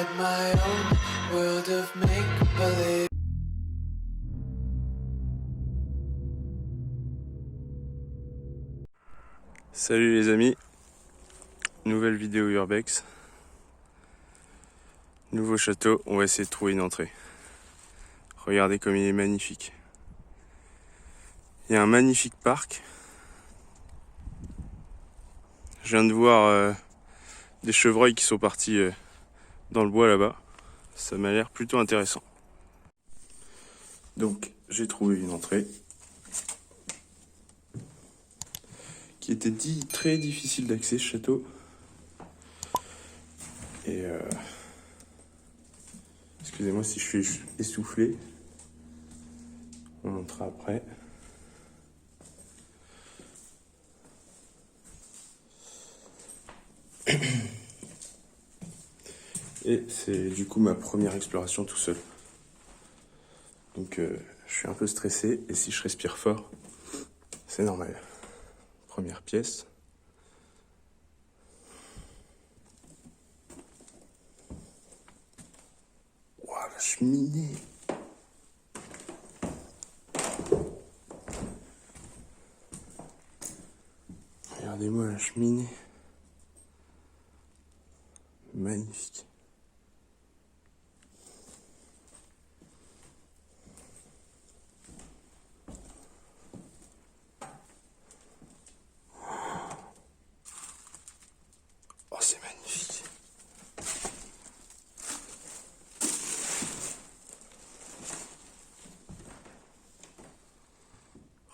in my own world of make-believe. Salut les amis, nouvelle vidéo Urbex, nouveau château, on va essayer de trouver une entrée. Regardez comme il est magnifique. Il y a un magnifique parc. Je viens de voir des chevreuils qui sont partis dans le bois là-bas. Ça m'a l'air plutôt intéressant. Donc j'ai trouvé une entrée qui était très difficile d'accès, ce château. Et excusez-moi si je suis essoufflé. On montrera après. Et c'est du coup ma première exploration tout seul. Donc je suis un peu stressé et si je respire fort, c'est normal. Première pièce. Waouh, la cheminée! Regardez-moi la cheminée. Magnifique. Oh, c'est magnifique.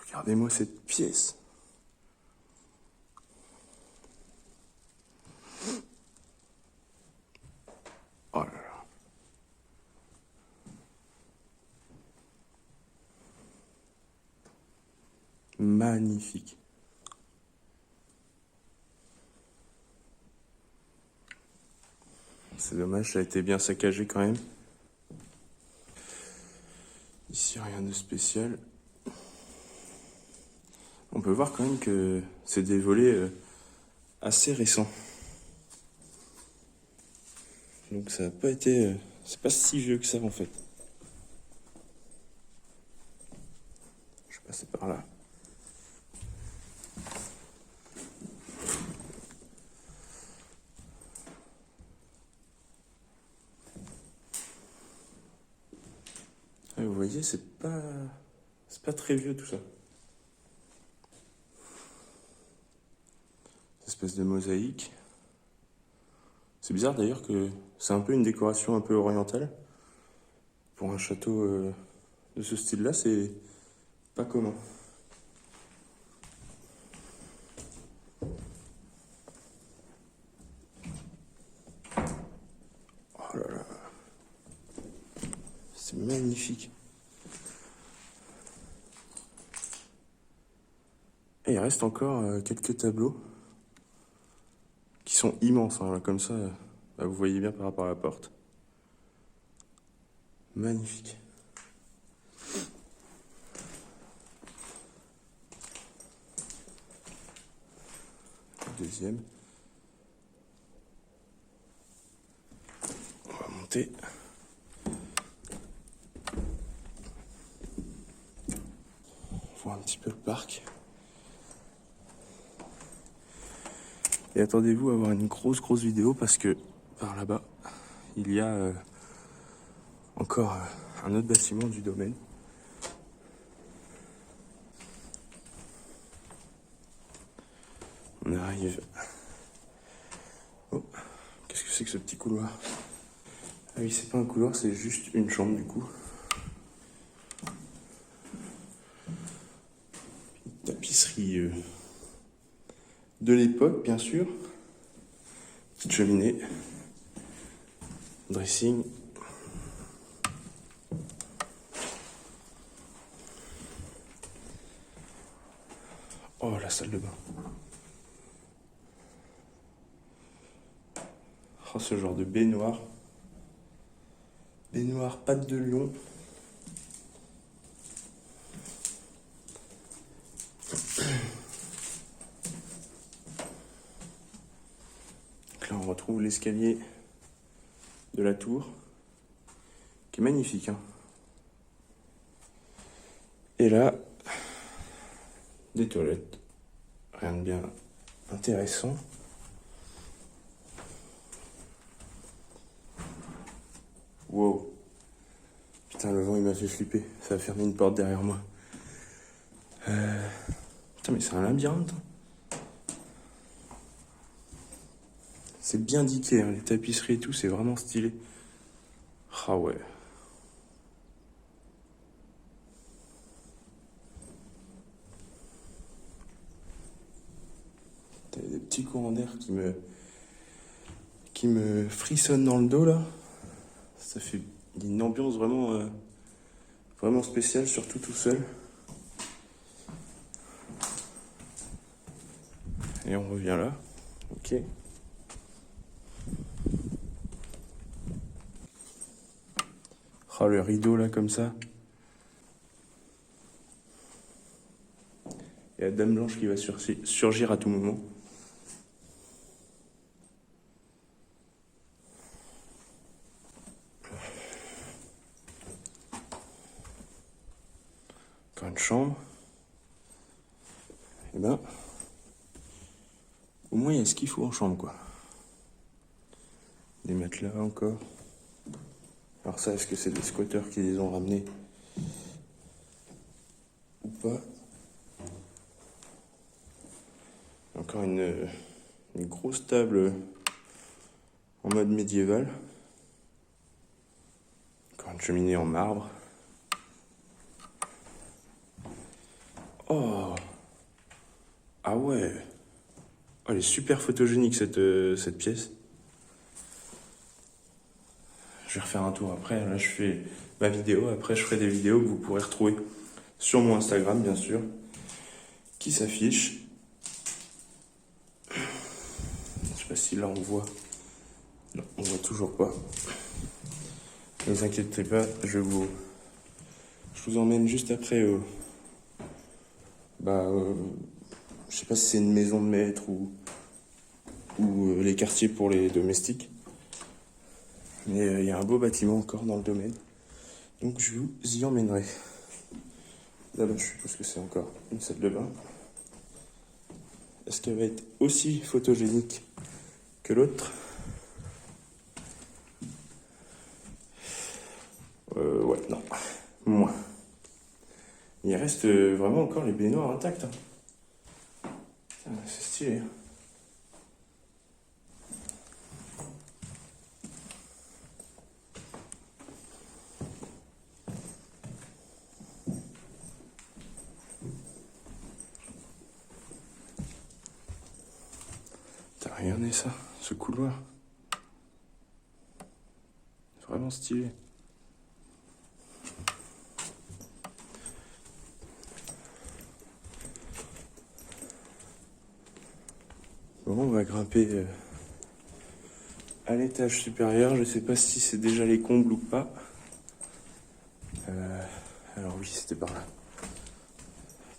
Regardez-moi cette pièce. Oh là là. Magnifique. C'est dommage, ça a été bien saccagé quand même. Ici, rien de spécial. On peut voir quand même que c'est des volets assez récents. Donc ça n'a pas été... c'est pas si vieux que ça en fait. Je vais passer par là. Et vous voyez, c'est pas très vieux tout ça. Cette espèce de mosaïque. C'est bizarre d'ailleurs que c'est un peu une décoration un peu orientale. Pour un château de ce style-là, c'est pas commun. Oh là là. C'est magnifique. Et il reste encore quelques tableaux qui sont immenses. Hein, là, comme ça, bah, vous voyez bien par rapport à la porte. Magnifique. Deuxième. On va monter. On voit un petit peu le parc. Et attendez-vous à avoir une grosse vidéo parce que par là-bas, il y a encore un autre bâtiment du domaine. On arrive. Oh, qu'est-ce que c'est que ce petit couloir? Ah oui, c'est pas un couloir, c'est juste une chambre du coup. Une tapisserie de l'époque, bien sûr. Petite cheminée. Dressing. Oh, la salle de bain. Oh, ce genre de baignoire. Baignoire pattes de lion. Donc là, on retrouve l'escalier de la tour, qui est magnifique, hein. Et là, des toilettes. Rien de bien intéressant. Wow. Putain, le vent il m'a fait flipper. Ça a fermé une porte derrière moi. Putain, mais c'est un labyrinthe. C'est bien diqué, hein, les tapisseries et tout, c'est vraiment stylé. Ah ouais. T'as des petits courants d'air qui me frissonnent dans le dos là. Ça fait une ambiance vraiment, vraiment spéciale, surtout tout seul. Et on revient là. Ok. Oh, le rideau là comme ça. Et la dame blanche qui va surgir à tout moment. Encore une chambre. Et ben, au moins il y a ce qu'il faut en chambre quoi. Des matelas encore. Alors ça, est-ce que c'est des squatteurs qui les ont ramenés ou pas? Encore une grosse table en mode médiéval. Encore une cheminée en marbre. Oh! Ah ouais! Oh, elle est super photogénique cette pièce. Je vais refaire un tour après. Là, je fais ma vidéo. Après, je ferai des vidéos que vous pourrez retrouver sur mon Instagram, bien sûr, qui s'affiche. Je sais pas si là on voit. Non, on voit toujours pas. Ne vous inquiétez pas, je vous emmène juste après. Je sais pas si c'est une maison de maître ou les quartiers pour les domestiques. Mais il y a un beau bâtiment encore dans le domaine. Donc je vous y emmènerai. Là-bas, je suppose que c'est encore une salle de bain. Est-ce qu'elle va être aussi photogénique que l'autre? Ouais, non. Moins. Il reste vraiment encore les baignoires intactes. Hein. C'est stylé. Hein. Regardez ça, ce couloir. Vraiment stylé. Bon, on va grimper à l'étage supérieur. Je sais pas si c'est déjà les combles ou pas. Alors oui, c'était par là.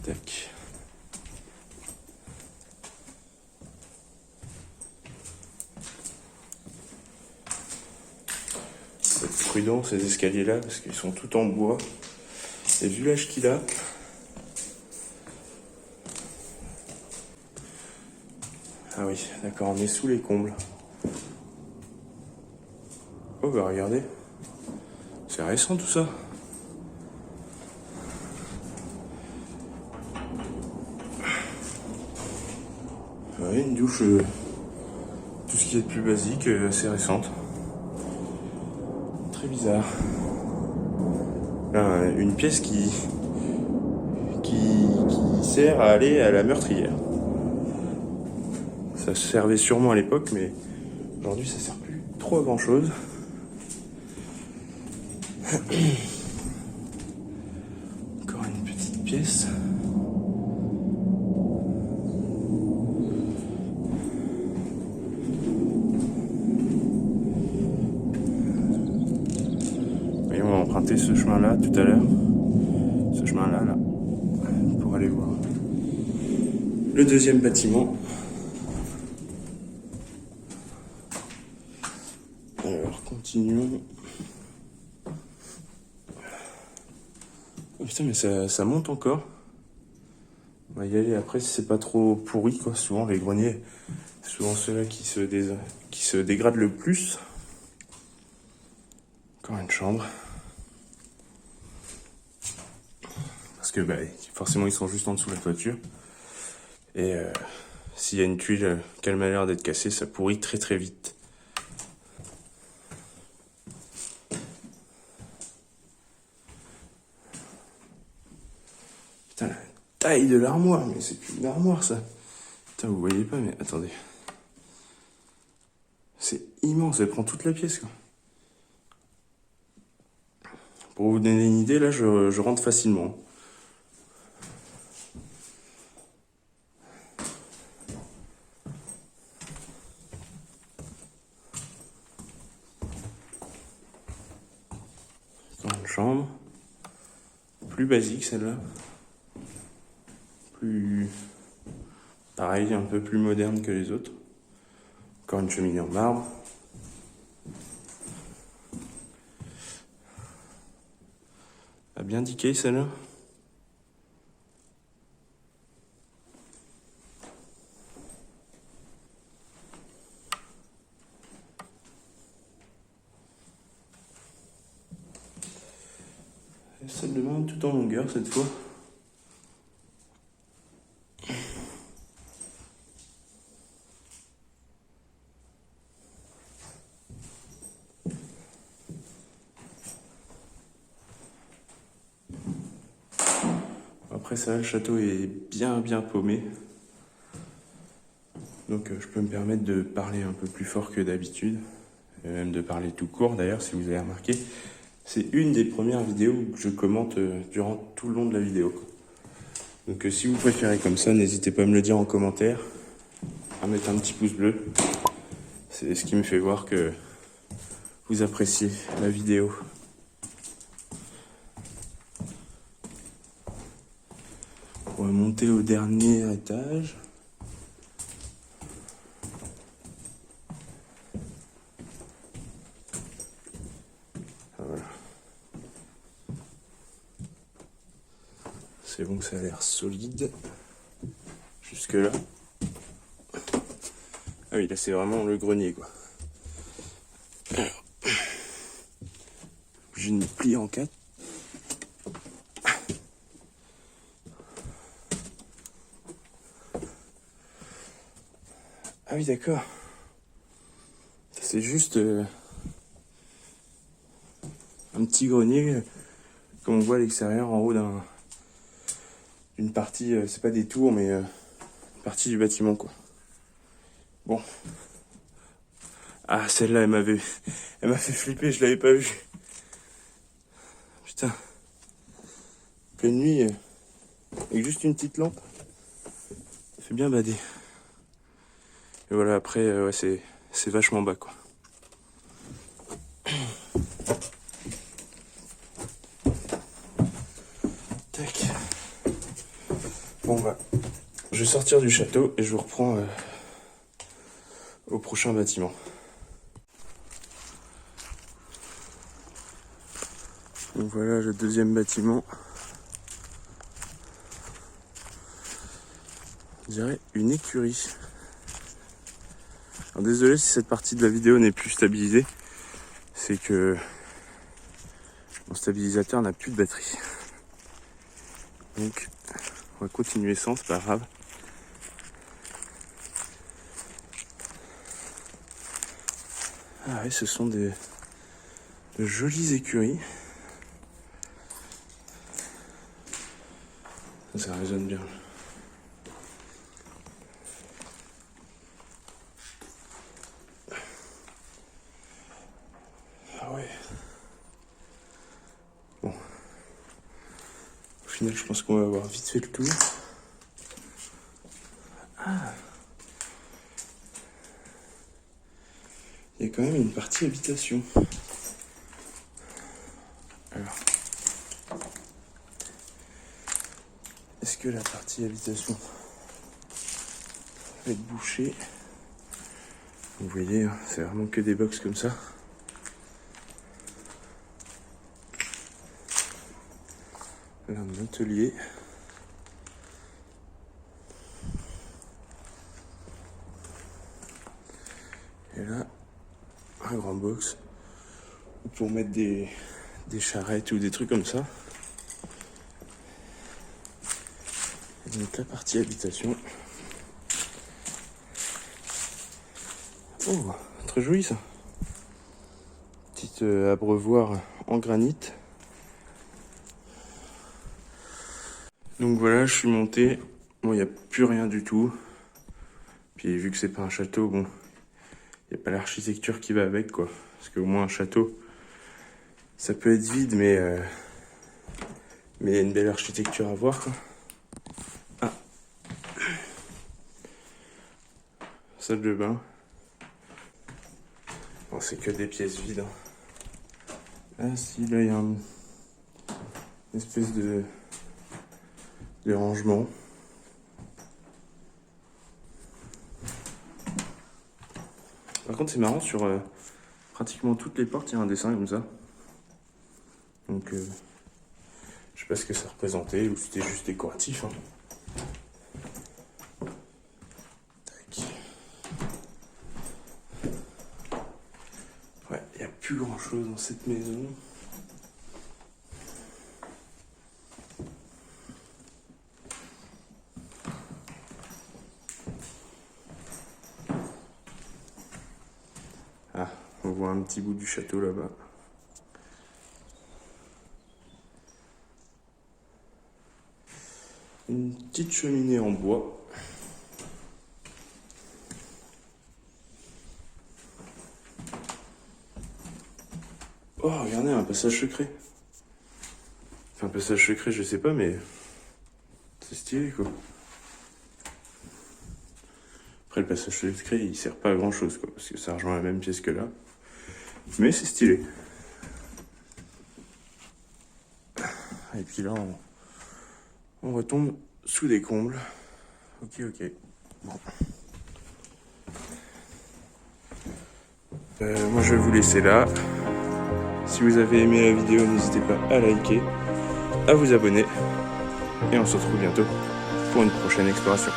Tac. Faut être prudent ces escaliers là parce qu'ils sont tout en bois. Et vu l'âge qu'il a, ah oui, d'accord, on est sous les combles. Oh bah regardez, c'est récent tout ça. Ouais, une douche, tout ce qui est de plus basique, assez récente. Très bizarre. Là, une pièce qui sert à aller à la meurtrière. Ça servait sûrement à l'époque, mais aujourd'hui ça sert plus trop à grand chose. Encore une petite pièce. Et on va emprunter ce chemin-là tout à l'heure. Ce chemin-là, là, pour aller voir le deuxième bâtiment. Alors, Continuons. Oh putain, mais ça monte encore. On va y aller après si c'est pas trop pourri, quoi. Souvent, les greniers, c'est souvent ceux-là qui se dégradent le plus. Encore une chambre. Parce que bah, forcément, ils sont juste en dessous de la toiture. Et s'il y a une tuile qui a l'air d'être cassée, ça pourrit très très vite. Putain, la taille de l'armoire, mais c'est plus une armoire ça. Putain, vous voyez pas, mais attendez. C'est immense, elle prend toute la pièce, quoi. Pour vous donner une idée, là, je rentre facilement. Encore une chambre. Plus basique, celle-là. Plus... Pareil, un peu plus moderne que les autres. Encore une cheminée en marbre. A bien diqué, celle-là. Et celle de bain tout en longueur cette fois. Après ça, le château est bien paumé. Donc je peux me permettre de parler un peu plus fort que d'habitude. Et même de parler tout court d'ailleurs, si vous avez remarqué. C'est une des premières vidéos que je commente durant tout le long de la vidéo, quoi. Donc si vous préférez comme ça, n'hésitez pas à me le dire en commentaire. À mettre un petit pouce bleu. C'est ce qui me fait voir que vous appréciez la vidéo. On va monter au dernier étage. Voilà. C'est bon, ça a l'air solide. Jusque là. Ah oui, là c'est vraiment le grenier, quoi. Alors, je me plie en 4. Ah oui, d'accord. C'est juste un petit grenier, comme on voit à l'extérieur, en haut d'une partie, c'est pas des tours, mais une partie du bâtiment, quoi. Bon. Ah, celle-là, elle m'a fait flipper, je l'avais pas vue. Putain. Pleine nuit, avec juste une petite lampe, ça fait bien bader. Et voilà, après, ouais, c'est vachement bas, quoi. Tac. Bon, bah, je vais sortir du château et je vous reprends au prochain bâtiment. Donc voilà le deuxième bâtiment. On dirait une écurie. Alors désolé si cette partie de la vidéo n'est plus stabilisée. C'est que mon stabilisateur n'a plus de batterie. Donc on va continuer sans, c'est pas grave. Ah ouais, ce sont de jolies écuries. Ça résonne bien. Ah ouais. Bon. Au final, je pense qu'on va avoir vite fait le tour. Ah. Il y a quand même une partie habitation. Alors. Est-ce que la partie habitation va être bouchée? Vous voyez, c'est vraiment que des box comme ça. un atelier. Et là, un grand box pour mettre des charrettes ou des trucs comme ça. Et donc la partie habitation. Oh, très joli ça. Petite abreuvoir en granit. Donc voilà, je suis monté. Bon, il n'y a plus rien du tout. Puis vu que c'est pas un château, bon, il n'y a pas l'architecture qui va avec, quoi. Parce qu'au moins un château, ça peut être vide, mais il y a une belle architecture à voir, quoi. Ah. Salle de bain. Bon, c'est que des pièces vides. Hein. Ah si, là, il y a une espèce de rangement. Par contre, c'est marrant, sur pratiquement toutes les portes, il y a un dessin comme ça. Donc, je sais pas ce que ça représentait, ou c'était juste décoratif. Hein. Tac. Ouais, il n'y a plus grand chose dans cette maison. Ah, on voit un petit bout du château là-bas. Une petite cheminée en bois. Oh, regardez, un passage secret. Enfin, un passage secret, je sais pas, mais c'est stylé, quoi. Après, le passage secret, il sert pas à grand chose, quoi, parce que ça rejoint la même pièce que là. Mais c'est stylé. Et puis là, on retombe sous des combles. Ok. Bon. Moi, je vais vous laisser là. Si vous avez aimé la vidéo, n'hésitez pas à liker, à vous abonner. Et on se retrouve bientôt pour une prochaine exploration.